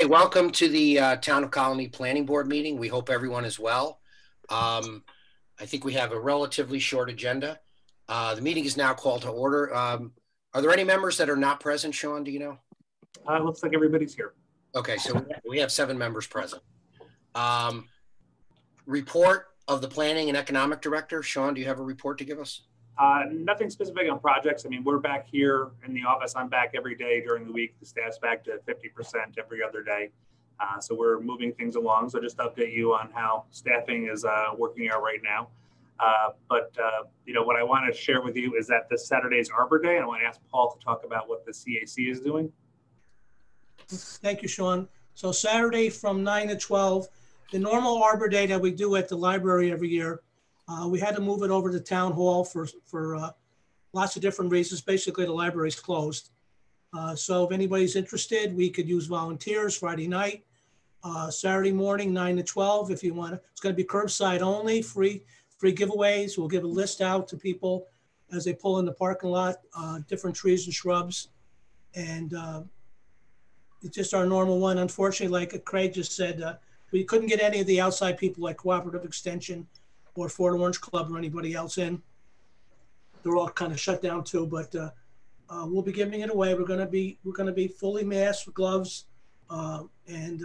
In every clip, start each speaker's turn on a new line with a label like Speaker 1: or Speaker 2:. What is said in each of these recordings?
Speaker 1: Hey, welcome to the Town of Colonie Planning Board meeting. We hope everyone is well. I think we have a relatively short agenda. The meeting is now called to order. Are there any members that are not present, Sean? Do you know?
Speaker 2: It looks like everybody's here.
Speaker 1: Okay, so we have 7 members present. Report of the Planning and Economic Director. Sean, do you have a report to give us?
Speaker 2: Nothing specific on projects. I mean, we're back here in the office. I'm back every day during the week. The staff's back to 50% every other day. So we're moving things along. So just update you on how staffing is working out right now. You know, what I want to share with you is that this Saturday's Arbor Day, and I want to ask Paul to talk about what the CAC is doing.
Speaker 3: Thank you, Sean. So Saturday from 9 to 12, the normal Arbor Day that we do at the library every year, we had to move it over to Town Hall for lots of different reasons. Basically, the library's closed. So if anybody's interested, we could use volunteers Friday night, Saturday morning, 9 to 12. If you want to, it's going to be curbside only, free giveaways. We'll give a list out to people as they pull in the parking lot, different trees and shrubs. And it's just our normal one. Unfortunately, like Craig just said, we couldn't get any of the outside people like Cooperative Extension or Fort Orange Club or anybody else in. They're all kind of shut down too, but we'll be giving it away. We're gonna be fully masked with gloves, and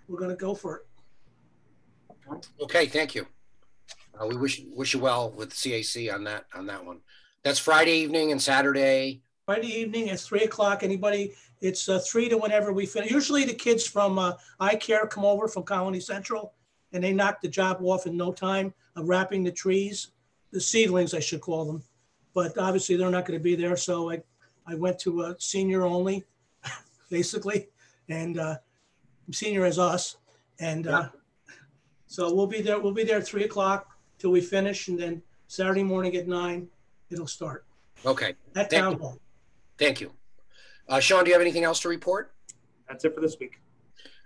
Speaker 3: we're gonna go for it.
Speaker 1: Okay, thank you. We wish you well with CAC on that one. That's Friday evening and Saturday.
Speaker 3: Friday evening at 3 o'clock. Anybody? It's 3 to whenever we finish. Usually the kids from Eye Care come over from Colonie Central, and they knock the job off in no time of wrapping the trees, the seedlings, I should call them. But obviously they're not going to be there. So I went to a senior only, basically, and senior as us. And so we'll be there. We'll be there at 3 o'clock till we finish. And then Saturday morning at 9, it'll start.
Speaker 1: Okay.
Speaker 3: At Town Hall.
Speaker 1: Thank you. Sean, do you have anything else to report?
Speaker 2: That's it for this week.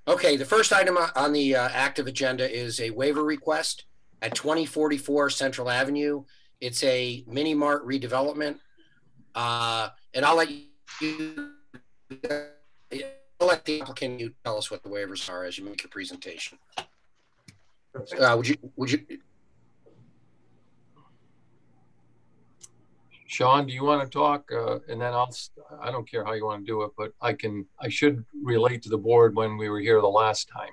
Speaker 1: Okay, the first item on the active agenda is a waiver request at 2044 Central Avenue. It's a mini mart redevelopment. And I'll let the applicant tell us what the waivers are as you make your presentation. Would you?
Speaker 4: Sean, do you want to talk? And then I don't care how you want to do it, but I should relate to the board when we were here the last time.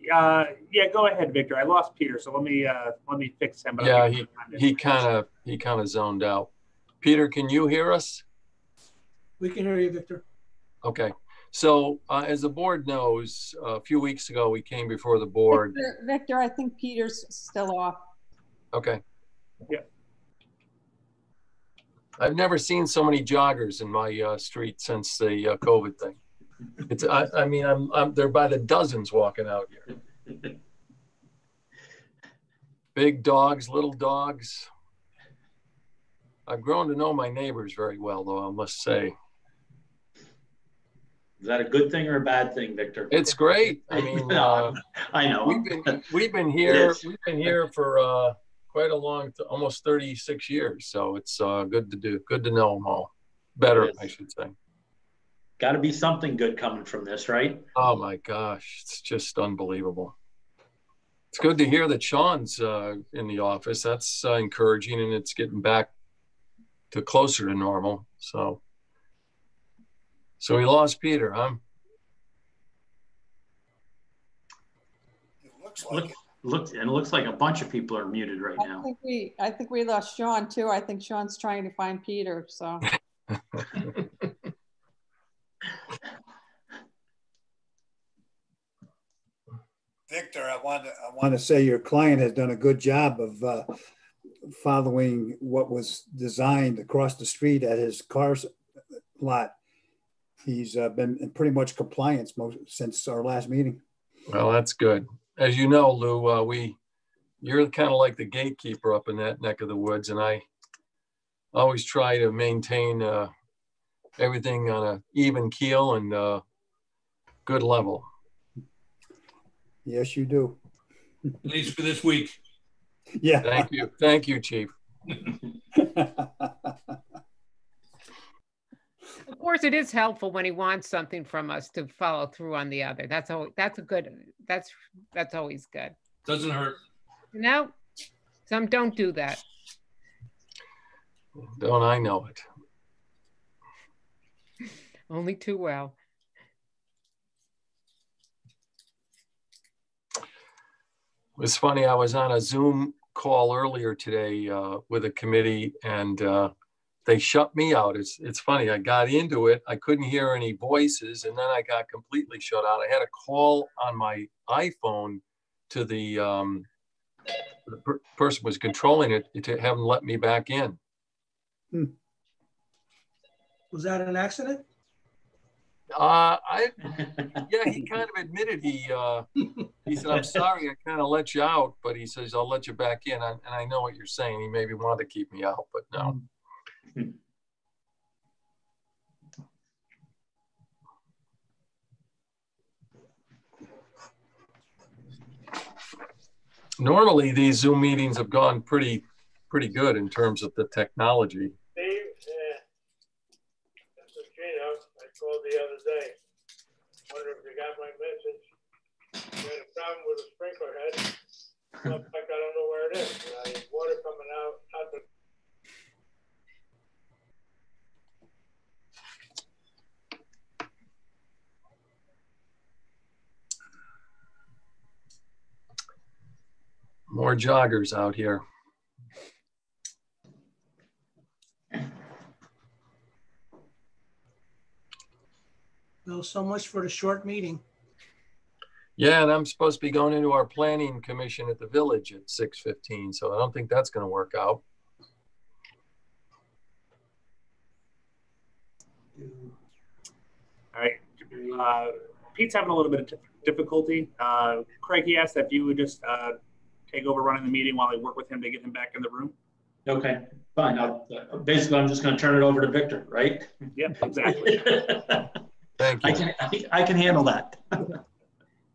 Speaker 2: Yeah, go ahead, Victor. I lost Peter, so let me fix him.
Speaker 4: Yeah, he kind of zoned out. Peter, can you hear us?
Speaker 3: We can hear you, Victor.
Speaker 4: Okay. So as the board knows, a few weeks ago, we came before the board.
Speaker 5: Victor, I think Peter's still off.
Speaker 4: Okay.
Speaker 2: Yeah.
Speaker 4: I've never seen so many joggers in my street since the COVID thing. I mean, they're by the dozens walking out here. Big dogs, little dogs. I've grown to know my neighbors very well, though, I must say.
Speaker 6: Is that a good thing or a bad thing, Victor?
Speaker 4: It's great. I mean,
Speaker 6: I know.
Speaker 4: We've been here for quite a long, almost 36 years. So it's good to know them all better, I should say.
Speaker 6: Got to be something good coming from this, right?
Speaker 4: Oh my gosh, it's just unbelievable. It's good to hear that Sean's in the office. That's encouraging, and it's getting back to closer to normal. So we lost Peter, huh?
Speaker 6: It looks like a bunch of people are muted right now.
Speaker 5: I think we lost Sean too. I think Sean's trying to find Peter. So.
Speaker 7: Victor, I want to say your client has done a good job of following what was designed across the street at his car lot. He's been in pretty much compliance since our last meeting.
Speaker 4: Well, that's good. As you know, Lou, you're kind of like the gatekeeper up in that neck of the woods, and I always try to maintain everything on an even keel and good level.
Speaker 7: Yes, you do.
Speaker 8: At least for this week.
Speaker 7: Yeah.
Speaker 4: Thank you, Chief.
Speaker 9: course, it is helpful when he wants something from us to follow through on the other. That's always good.
Speaker 8: Doesn't hurt.
Speaker 9: No, some don't do that.
Speaker 4: Don't I know it?
Speaker 9: Only too well.
Speaker 4: It was funny, I was on a Zoom call earlier today with a committee, and they shut me out. It's funny, I got into it, I couldn't hear any voices, and then I got completely shut out. I had a call on my iPhone to the person who was controlling it to have them let me back in.
Speaker 3: Was that an accident?
Speaker 4: Yeah, he kind of admitted he said, I'm sorry, I kind of let you out, but he says, I'll let you back in. And I know what you're saying. He maybe wanted to keep me out, but no. Normally, these Zoom meetings have gone pretty good in terms of the technology.
Speaker 10: Steve, this is Gino. I called the other day. Wonder if you got my message. We had a problem with a sprinkler head. In fact, I don't know where it is. Water coming out the.
Speaker 4: More joggers out here.
Speaker 3: Well, so much for the short meeting.
Speaker 4: Yeah, and I'm supposed to be going into our planning commission at the village at 6:15, so I don't think that's going to work out.
Speaker 2: All right. Pete's having a little bit of difficulty. Craig, he asked if you would just take over running the meeting while I work with him to get him back in the room.
Speaker 6: Okay, fine. Basically, I'm just going to turn it over to Victor, right?
Speaker 2: Yep, exactly.
Speaker 4: Thank you.
Speaker 6: I can handle that.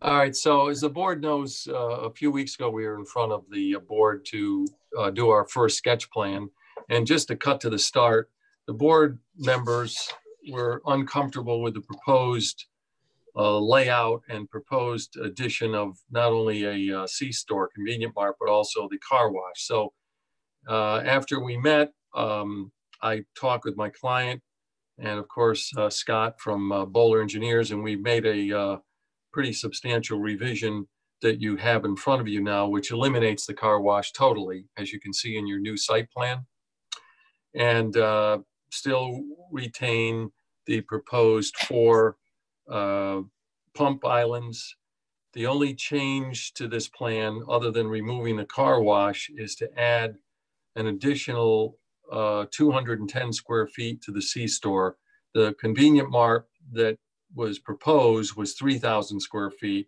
Speaker 4: All right, so as the board knows, a few weeks ago, we were in front of the board to do our first sketch plan. And just to cut to the start, the board members were uncomfortable with the proposed layout and proposed addition of not only a C-store, convenient mart, but also the car wash. So after we met, I talked with my client and of course, Scott from Bowler Engineers, and we made a pretty substantial revision that you have in front of you now, which eliminates the car wash totally, as you can see in your new site plan, and still retain the proposed 4 pump islands. The only change to this plan, other than removing the car wash, is to add an additional 210 square feet to the C-store. The convenient mart that was proposed was 3,000 square feet.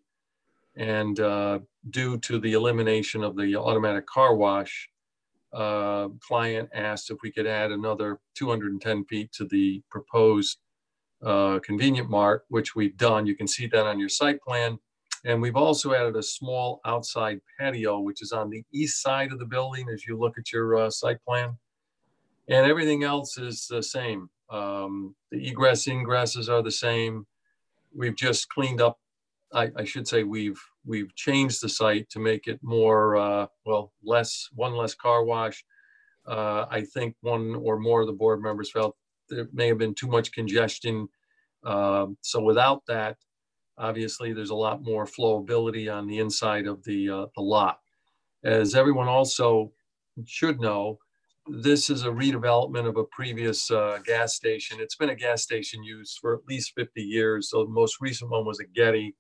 Speaker 4: And due to the elimination of the automatic car wash, client asked if we could add another 210 feet to the proposed convenient mart, which we've done. You can see that on your site plan. And we've also added a small outside patio, which is on the east side of the building as you look at your site plan. And everything else is the same. The egress ingresses are the same. We've just cleaned up, I should say we've changed the site to make it more, one less car wash. I think one or more of the board members felt there may have been too much congestion. So without that, obviously there's a lot more flowability on the inside of the lot. As everyone also should know, this is a redevelopment of a previous gas station. It's been a gas station used for at least 50 years. So the most recent one was at Getty.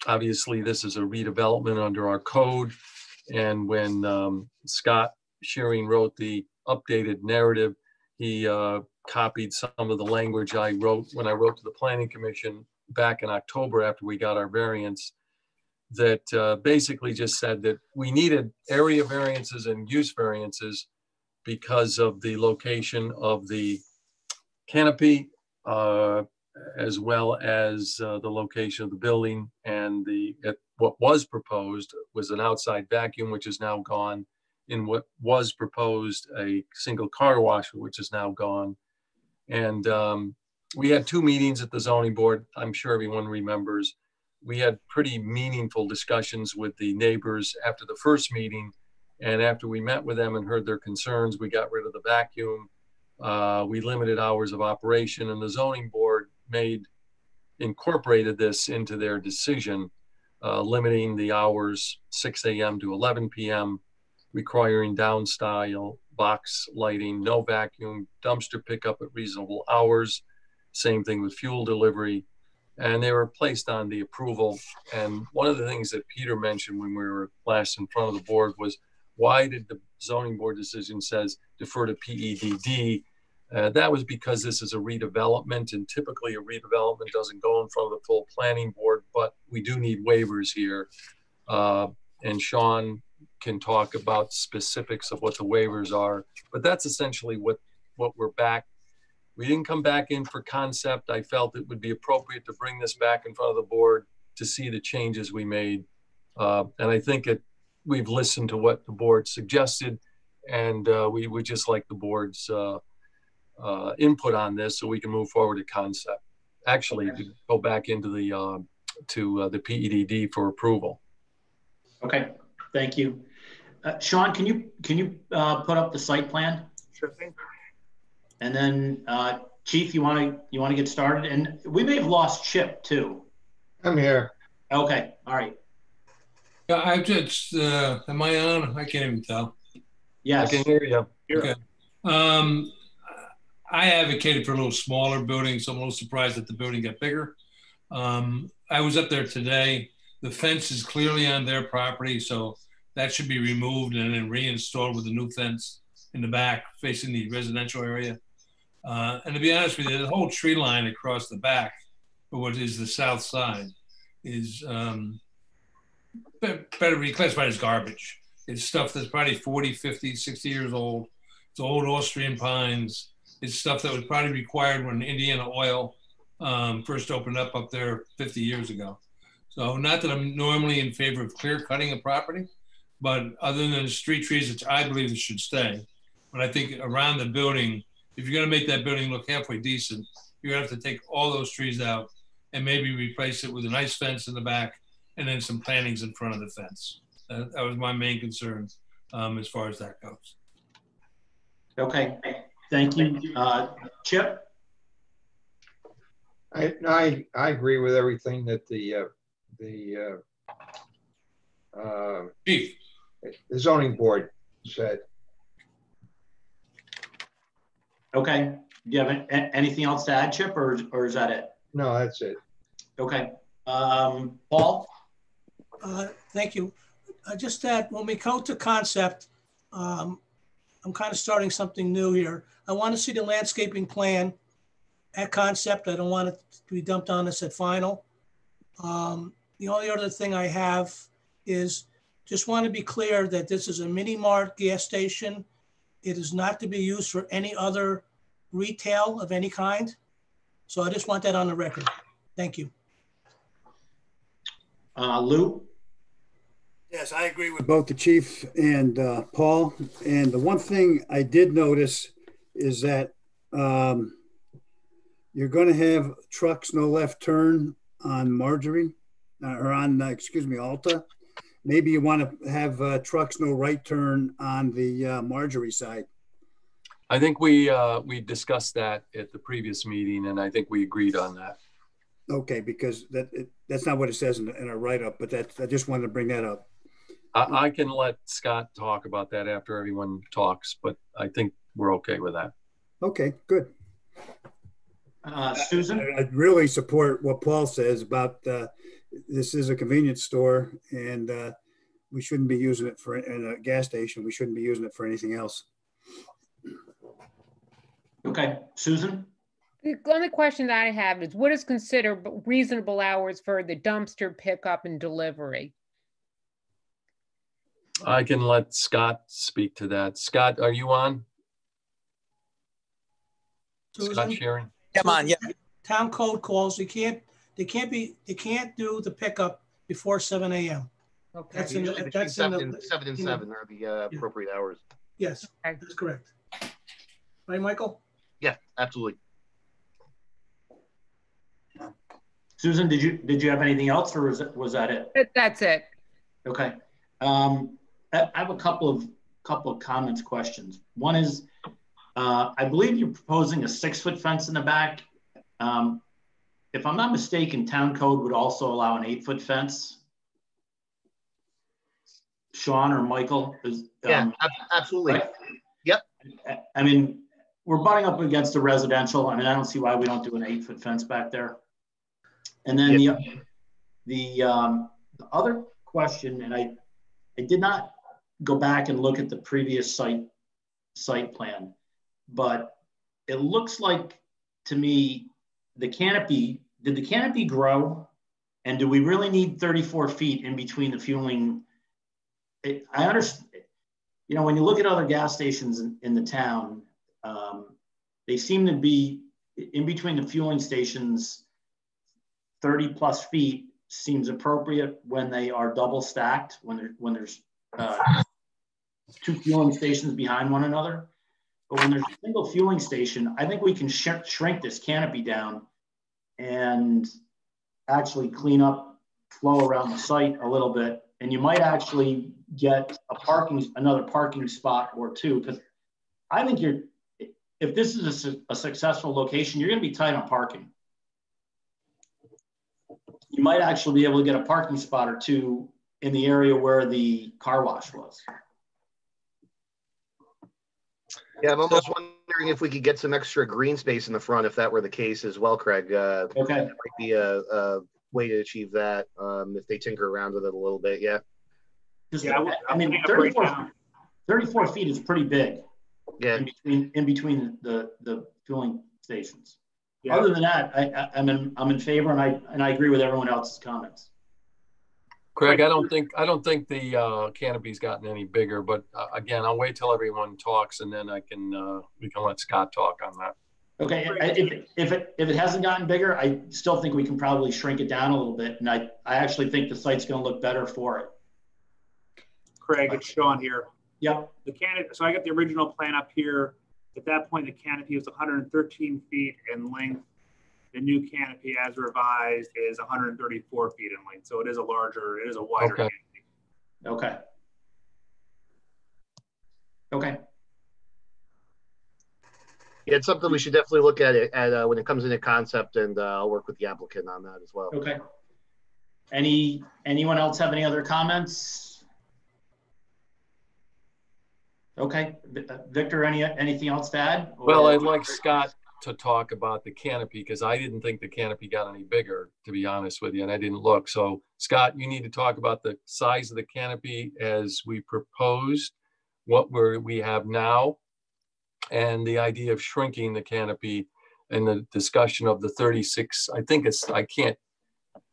Speaker 4: Obviously this is a redevelopment under our code. And when Scott Shearing wrote the updated narrative, he copied some of the language I wrote when I wrote to the Planning Commission back in October after we got our variance, that basically just said that we needed area variances and use variances because of the location of the canopy, as well as the location of the building. And what was proposed was an outside vacuum, which is now gone, in what was proposed a single car wash, which is now gone. And we had 2 meetings at the zoning board. I'm sure everyone remembers. We had pretty meaningful discussions with the neighbors after the first meeting. And after we met with them and heard their concerns, we got rid of the vacuum. We limited hours of operation, and the zoning board incorporated this into their decision, limiting the hours 6 a.m. to 11 p.m., requiring downstyle box lighting, no vacuum, dumpster pickup at reasonable hours. Same thing with fuel delivery. And they were placed on the approval. And one of the things that Peter mentioned when we were last in front of the board was, why did the zoning board decision says defer to PEDD? That was because this is a redevelopment, and typically a redevelopment doesn't go in front of the full planning board, but we do need waivers here. And Sean can talk about specifics of what the waivers are, but that's essentially what we're back. We didn't come back in for concept. I felt it would be appropriate to bring this back in front of the board to see the changes we made. And I think we've listened to what the board suggested, and we would just like the board's input on this so we can move forward to concept. Actually, to go back into the PEDD for approval.
Speaker 6: Okay, thank you. Sean, can you put up the site plan?
Speaker 2: Sure thing.
Speaker 6: And then Chief, you want to get started? And we may have lost Chip too.
Speaker 11: I'm here.
Speaker 6: Okay, all right.
Speaker 8: Yeah, I just, am I on? I can't even tell.
Speaker 6: Yes.
Speaker 4: I can hear you.
Speaker 8: Okay. I advocated for a little smaller building, so I'm a little surprised that the building got bigger. I was up there today. The fence is clearly on their property, so that should be removed and then reinstalled with a new fence in the back facing the residential area. And to be honest with you, the whole tree line across the back, for what is the south side, is better be classified as garbage. It's stuff that's probably 40, 50, 60 years old. It's old Austrian pines. It's stuff that was probably required when Indiana Oil first opened up there 50 years ago. So not that I'm normally in favor of clear cutting a property, but other than the street trees, which I believe it should stay. But I think around the building, if you're gonna make that building look halfway decent, you're gonna have to take all those trees out and maybe replace it with a nice fence in the back and then some plantings in front of the fence. That was my main concern as far as that goes.
Speaker 6: Okay, thank you. Chip?
Speaker 11: I agree with everything that the
Speaker 8: Chief.
Speaker 11: zoning board said.
Speaker 6: Okay. Do you have anything else to add, Chip, or is that it?
Speaker 11: No, that's it.
Speaker 6: Okay. Paul?
Speaker 3: Thank you. Just that when we go to concept, I'm kind of starting something new here. I want to see the landscaping plan at concept. I don't want it to be dumped on us at final. The only other thing I have is just want to be clear that this is a mini mart gas station. It is not to be used for any other retail of any kind. So I just want that on the record. Thank you.
Speaker 6: Lou?
Speaker 7: Yes, I agree with both the chief and Paul. And the one thing I did notice is that you're going to have trucks no left turn on Marjorie or on, excuse me, Alta. Maybe you want to have trucks no right turn on the Marjorie side.
Speaker 4: I think we discussed that at the previous meeting, and I think we agreed on that.
Speaker 7: Okay, because that's not what it says in our write-up, but I just wanted to bring that up.
Speaker 4: I can let Scott talk about that after everyone talks, but I think we're okay with that.
Speaker 7: Okay, good.
Speaker 6: Susan?
Speaker 7: I really support what Paul says about this is a convenience store, and we shouldn't be using it in a gas station. We shouldn't be using it for anything else.
Speaker 6: Okay, Susan?
Speaker 9: The only question that I have is, what is considered reasonable hours for the dumpster pickup and delivery?
Speaker 4: I can let Scott speak to that. Scott, are you on?
Speaker 3: Susan?
Speaker 4: Scott Shearing?
Speaker 12: Come on, yeah.
Speaker 3: Town code calls. They can't do the pickup before 7 a.m.
Speaker 9: Okay.
Speaker 3: That's in,
Speaker 12: Usually between
Speaker 3: that's in
Speaker 12: 7
Speaker 3: the,
Speaker 12: and 7 and
Speaker 3: in the-
Speaker 12: 7 are the appropriate hours.
Speaker 3: yes,
Speaker 9: Okay.
Speaker 3: that's correct. Right, Michael?
Speaker 12: Yeah, absolutely.
Speaker 6: Susan, did you have anything else, or was that it?
Speaker 9: That's it.
Speaker 6: Okay. I have a couple of comments, questions. One is, I believe you're proposing a 6-foot fence in the back. If I'm not mistaken, town code would also allow an 8-foot fence. Sean or Michael is.
Speaker 12: Yeah, absolutely.
Speaker 6: Right?
Speaker 12: Yep.
Speaker 6: I mean, we're butting up against a residential. I mean, I don't see why we don't do an 8-foot fence back there. And then the other question, and I did not go back and look at the previous site plan, but it looks like to me did the canopy grow, and do we really need 34 feet in between the fueling? I understand, you know, when you look at other gas stations in the town, they seem to be in between the fueling stations. 30 plus feet seems appropriate when they are double stacked, when there's 2 fueling stations behind one another. But when there's a single fueling station, I think we can shrink this canopy down and actually clean up flow around the site a little bit. And you might actually get another parking spot or 2, because I think if this is a successful location, you're going to be tight on parking. You might actually be able to get a parking spot or 2 in the area where the car wash was.
Speaker 12: Yeah, I'm almost wondering if we could get some extra green space in the front, if that were the case as well, Craig.
Speaker 6: Okay.
Speaker 12: That might be a way to achieve that if they tinker around with it a little bit. Yeah.
Speaker 6: Yeah, I mean, 34 feet is pretty big.
Speaker 12: Yeah.
Speaker 6: In between the fueling stations.
Speaker 2: Yeah.
Speaker 6: Other than that, I'm in favor, and I agree with everyone else's comments.
Speaker 4: Craig, I don't think the canopy's gotten any bigger, but again, I'll wait till everyone talks and then we can let Scott talk on that.
Speaker 6: Okay, if it hasn't gotten bigger, I still think we can probably shrink it down a little bit, and I actually think the site's going to look better for it.
Speaker 2: Craig, it's Sean here.
Speaker 6: Yep.
Speaker 2: The canopy. So I got the original plan up here. At that point, the canopy was 113 feet in length. The new canopy, as revised, is 134 feet in length. So it is a wider canopy.
Speaker 6: Okay. Okay.
Speaker 12: Yeah, it's something we should definitely look at when it comes into concept, and I'll work with the applicant on that as well.
Speaker 6: Okay. Anyone else have any other comments? Okay, Victor, anything else to add?
Speaker 4: Well, I'd like Scott to talk about the canopy, because I didn't think the canopy got any bigger, to be honest with you, and I didn't look. So Scott, you need to talk about the size of the canopy as we proposed, what we have now, and the idea of shrinking the canopy, and the discussion of the 36. I think it's, I can't.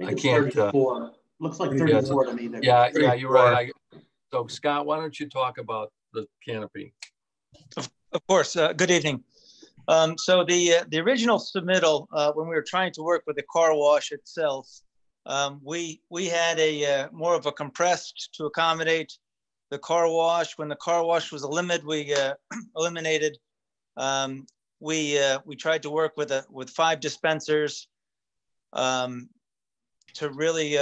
Speaker 6: 34. Looks like 34 to me. Victor.
Speaker 4: Yeah, you're right. So Scott, why don't you talk about the canopy?
Speaker 13: Of course. Good evening. So the original submittal, when we were trying to work with the car wash itself, we had a more of a compressed to accommodate the car wash. When the car wash was eliminated, we tried to work with 5 dispensers to really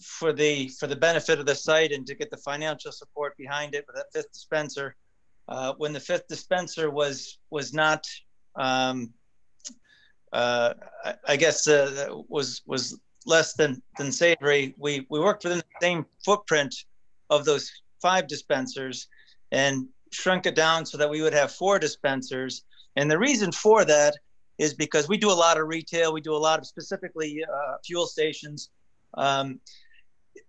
Speaker 13: for the benefit of the site and to get the financial support behind it with that 5th dispenser. When the 5th dispenser was not, I guess, was less than savory, we worked within the same footprint of those 5 dispensers and shrunk it down so that we would have 4 dispensers. And the reason for that is because we do a lot of retail. We do a lot of specifically fuel stations.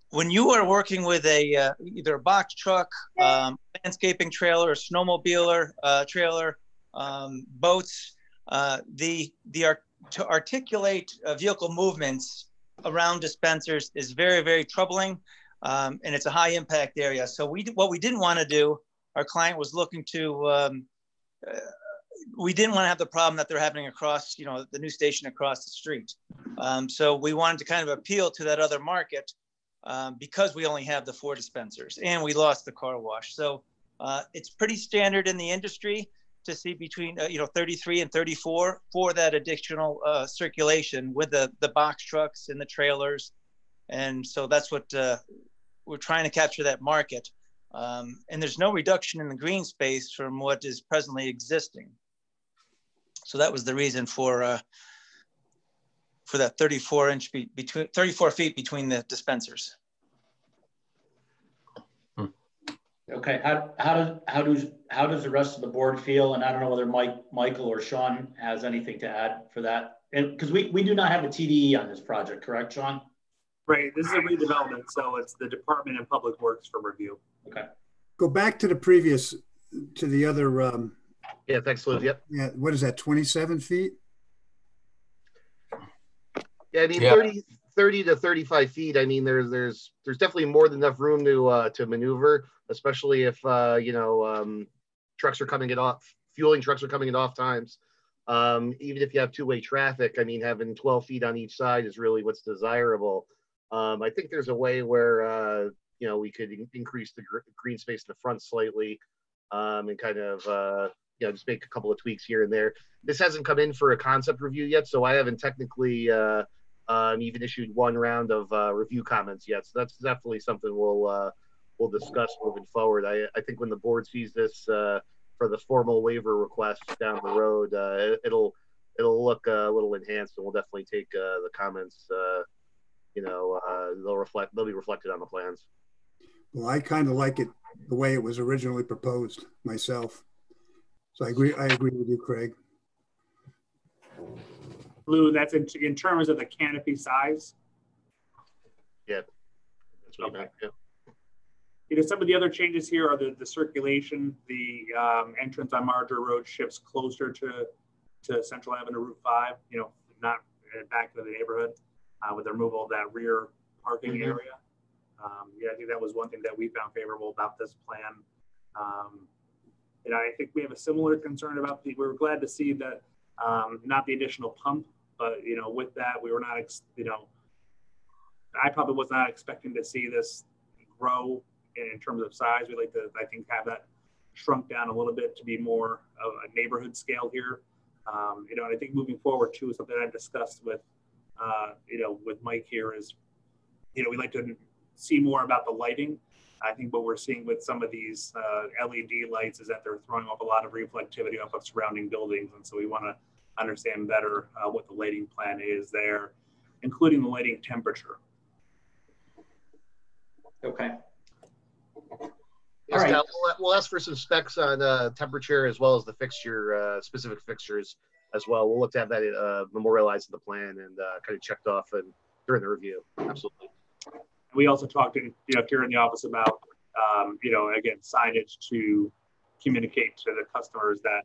Speaker 13: When you are working with either a box truck, landscaping trailer, a snowmobiler trailer, boats, to articulate vehicle movements around dispensers is very, very troubling, and it's a high impact area. So what we didn't want to do, our client was looking to, we didn't want to have the problem that they're having across, the new station across the street. So we wanted to kind of appeal to that other market. because we only have the 4 dispensers and we lost the car wash. So it's pretty standard in the industry to see between 33 and 34 for that additional circulation with the box trucks and the trailers. And so that's what we're trying to capture, that market. And there's no reduction in the green space from what is presently existing. So that was the reason for that 34 feet between the dispensers.
Speaker 6: Okay, how does the rest of the board feel? And I don't know whether Michael or Sean has anything to add for that. And because we do not have a TDE on this project, correct, Sean?
Speaker 2: Right, this is a redevelopment, so it's the Department of Public Works for review.
Speaker 6: Okay.
Speaker 7: Go back to the other.
Speaker 12: Yeah, thanks, Lou. Yep.
Speaker 7: Yeah, what is that, 27 feet?
Speaker 12: Yeah, I mean,
Speaker 4: Yeah.
Speaker 12: 30 to 35 feet. I mean, there's definitely more than enough room to maneuver, especially if trucks are coming in off, fueling trucks are coming in off times. Even if you have two-way traffic, I mean, having 12 feet on each side is really what's desirable. I think there's a way where we could increase the green space in the front slightly, and kind of just make a couple of tweaks here and there. This hasn't come in for a concept review yet, so I haven't technically even issued one round of review comments yet. So that's definitely something we'll discuss moving forward. I think when the board sees this for the formal waiver request down the road, it'll look a little enhanced, and we'll definitely take the comments. They'll be reflected on the plans.
Speaker 7: Well, I kind of like it the way it was originally proposed myself. So I agree with you, Craig.
Speaker 2: Lou, that's in terms of the canopy size.
Speaker 12: Yeah, that's what I meant. Yeah.
Speaker 2: Some of the other changes here are the circulation. The entrance on Marjorie Road shifts closer to Central Avenue, Route 5. Not back into the neighborhood, with the removal of that rear parking area. I think that was one thing that we found favorable about this plan. I think we have a similar concern about we're glad to see that not the additional pump, but with that we were not I probably was not expecting to see this grow in terms of size. We'd like to, I think, have that shrunk down a little bit to be more of a neighborhood scale here. And I think moving forward too, something I've discussed with with Mike here is we'd like to see more about the lighting. I think what we're seeing with some of these LED lights is that they're throwing off a lot of reflectivity off of surrounding buildings. And so we want to understand better what the lighting plan is there, including the lighting temperature.
Speaker 6: Okay.
Speaker 12: Yes,
Speaker 6: All right.
Speaker 12: We'll ask for some specs on temperature as well as the fixture, specific fixtures as well. We'll look to have that memorialized in the plan and kind of checked off during the review. Absolutely.
Speaker 2: We also talked here in the office about, again, signage to communicate to the customers that,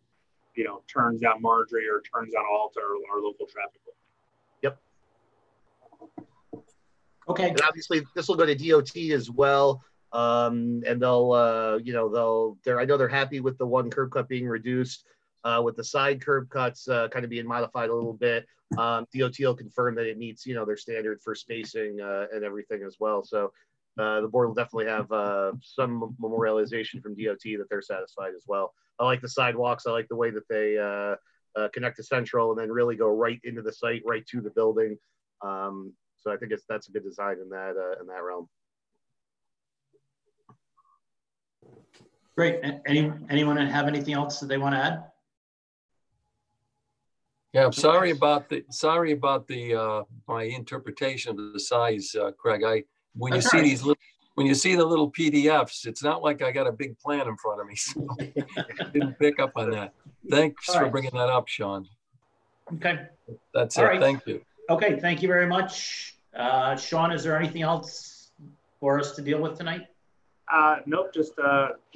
Speaker 2: turns down Marjorie or turns down Alta or our local traffic.
Speaker 12: Yep.
Speaker 6: Okay.
Speaker 12: And obviously this will go to DOT as well. And they'll, I know they're happy with the one curb cut being reduced, with the side curb cuts kind of being modified a little bit. DOT will confirm that it meets, their standard for spacing and everything as well. So the board will definitely have some memorialization from DOT that they're satisfied as well. I like the sidewalks. I like the way that they connect to Central and then really go right into the site, right to the building. So I think that's a good design in that realm.
Speaker 6: Great. Anyone have anything else that they want to add?
Speaker 4: Yeah, I'm sorry about my interpretation of the size, Craig. When you see the little PDFs, it's not like I got a big plan in front of me. So I didn't pick up on that. Thanks for bringing that up, Sean.
Speaker 6: Okay.
Speaker 4: That's
Speaker 6: All
Speaker 4: it.
Speaker 6: right.
Speaker 4: Thank you.
Speaker 6: Okay, thank you very much. Sean, is there anything else for us to deal with tonight?
Speaker 2: Nope, just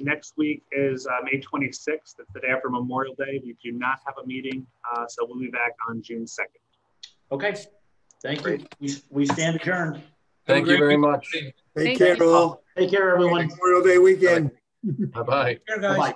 Speaker 2: next week is May 26th. That's the day after Memorial Day. We do not have a meeting, so we'll be back on June 2nd.
Speaker 6: Okay, thank you. We stand adjourned.
Speaker 4: Thank you very much.
Speaker 7: Take care, all.
Speaker 6: Take care, everyone.
Speaker 7: Memorial Day weekend.
Speaker 4: Bye-bye.
Speaker 3: Here, guys.
Speaker 6: Bye-bye.